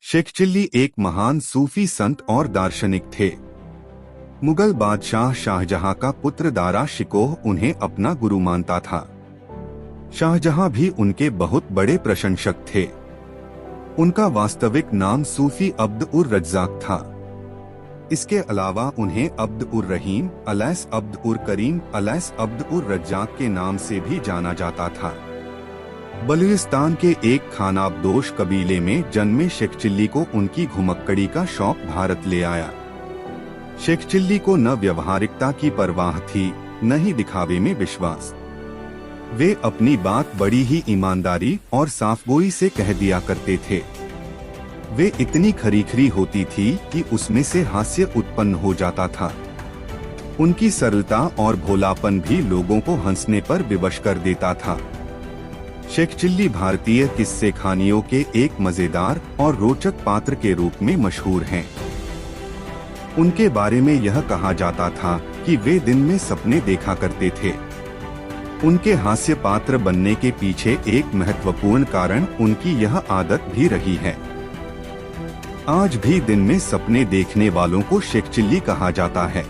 Sheikh chilli एक महान सूफी संत और दार्शनिक थे। मुगल बादशाह शाहजहां का पुत्र दारा शिकोह उन्हें अपना गुरु मानता था। शाहजहां भी उनके बहुत बड़े प्रशंसक थे। उनका वास्तविक नाम सूफी अब्द उर रज्जाक था। इसके अलावा उन्हें अब्द उर रहीम अलैस अब्द उर करीम अलैस अब्द उर रज्जाक के नाम से भी जाना जाता था। बलूचिस्तान के एक खानाबदोश कबीले में जन्मे शेख चिल्ली को उनकी घुमक्कड़ी का शौक भारत ले आया। शेख चिल्ली को न व्यवहारिकता की परवाह थी, न ही दिखावे में विश्वास। वे अपनी बात बड़ी ही ईमानदारी और साफगोई से कह दिया करते थे। वे इतनी खरीखरी होती थी कि उसमें से हास्य उत्पन्न हो जाता था। उनकी सरलता और भोलापन भी लोगों को हंसने पर विवश कर देता था। शेख चिल्ली भारतीय किस्से कहानियों के एक मजेदार और रोचक पात्र के रूप में मशहूर हैं। उनके बारे में यह कहा जाता था कि वे दिन में सपने देखा करते थे। उनके हास्य पात्र बनने के पीछे एक महत्वपूर्ण कारण उनकी यह आदत भी रही है। आज भी दिन में सपने देखने वालों को शेख चिल्ली कहा जाता है।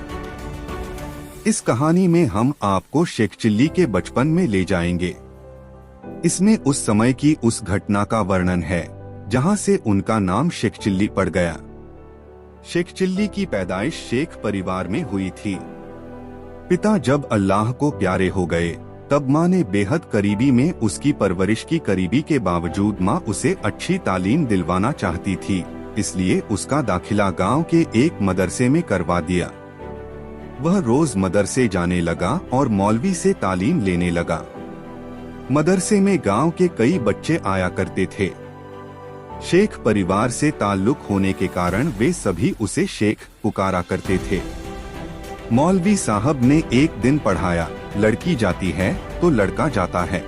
इस कहानी में हम आपको शेख चिल्ली के बचपन में ले जाएंगे। इसमें उस समय की उस घटना का वर्णन है जहां से उनका नाम शेख चिल्ली पड़ गया। शेख चिल्ली की पैदाइश शेख परिवार में हुई थी। पिता जब अल्लाह को प्यारे हो गए तब माँ ने बेहद करीबी में उसकी परवरिश की। करीबी के बावजूद माँ उसे अच्छी तालीम दिलवाना चाहती थी, इसलिए उसका दाखिला गांव के एक मदरसे में करवा दिया। वह रोज मदरसे जाने लगा और मौलवी से तालीम लेने लगा। मदरसे में गांव के कई बच्चे आया करते थे। शेख परिवार से ताल्लुक होने के कारण वे सभी उसे शेख पुकारा करते थे। मौलवी साहब ने एक दिन पढ़ाया, लड़की जाती है तो लड़का जाता है,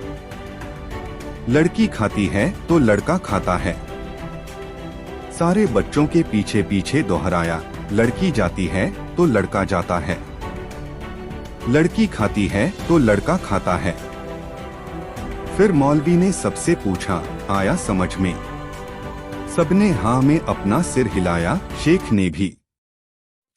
लड़की खाती है तो लड़का खाता है। सारे बच्चों के पीछे पीछे दोहराया, लड़की जाती है तो लड़का जाता है, लड़की खाती है तो लड़का खाता है। फिर मौलवी ने सबसे पूछा, आया समझ में? सबने हाँ में अपना सिर हिलाया, शेख ने भी।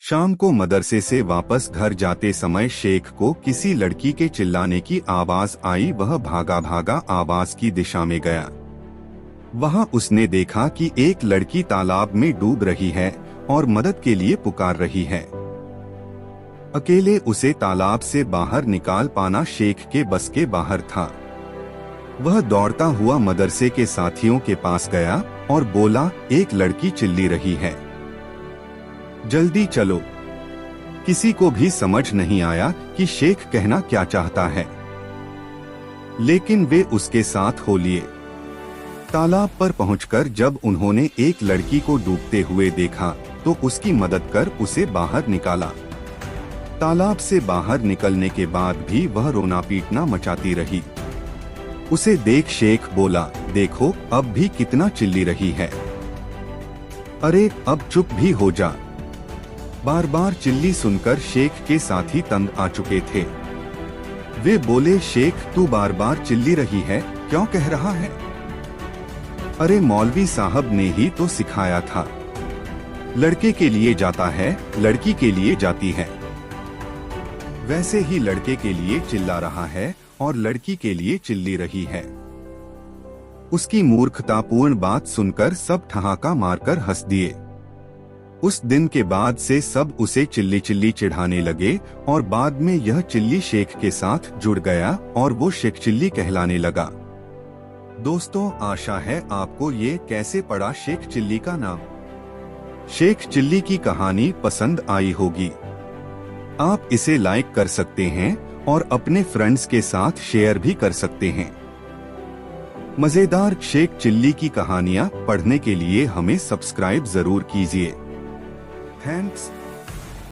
शाम को मदरसे से वापस घर जाते समय शेख को किसी लड़की के चिल्लाने की आवाज आई। वह भागा भागा आवाज की दिशा में गया। वहां उसने देखा कि एक लड़की तालाब में डूब रही है और मदद के लिए पुकार रही है। अकेले उसे तालाब से बाहर निकाल पाना शेख के बस के बाहर था। वह दौड़ता हुआ मदरसे के साथियों के पास गया और बोला, एक लड़की चिल्ली रही है, जल्दी चलो। किसी को भी समझ नहीं आया कि शेख कहना क्या चाहता है, लेकिन वे उसके साथ हो लिए। तालाब पर पहुंचकर जब उन्होंने एक लड़की को डूबते हुए देखा तो उसकी मदद कर उसे बाहर निकाला। तालाब से बाहर निकलने के बाद भी वह रोना पीटना मचाती रही। उसे देख शेख बोला, देखो अब भी कितना चिल्ली रही है। अरे अब चुप भी हो जा। बार बार चिल्ली सुनकर शेख के साथी तंग आ चुके थे। वे बोले, शेख तू बार बार चिल्ली रही है, क्यों कह रहा है? अरे मौलवी साहब ने ही तो सिखाया था, लड़के के लिए जाता है, लड़की के लिए जाती है। वैसे ही लड़के के लिए चिल्ला रहा है और लड़की के लिए चिल्ली रही है। उसकी मूर्खतापूर्ण बात सुनकर सब ठहाका मारकर हंस दिए। उस दिन के बाद से सब उसे चिल्ली चिल्ली चिढ़ाने लगे और बाद में यह चिल्ली शेख के साथ जुड़ गया और वो शेख चिल्ली कहलाने लगा। दोस्तों, आशा है आपको ये कैसे पड़ा शेख चिल्ली का नाम। शेख चिल्ली की कहानी पसंद आई होगी। आप इसे लाइक कर सकते हैं और अपने फ्रेंड्स के साथ शेयर भी कर सकते हैं। मजेदार शेख चिल्ली की कहानियां पढ़ने के लिए हमें सब्सक्राइब जरूर कीजिए। थैंक्स।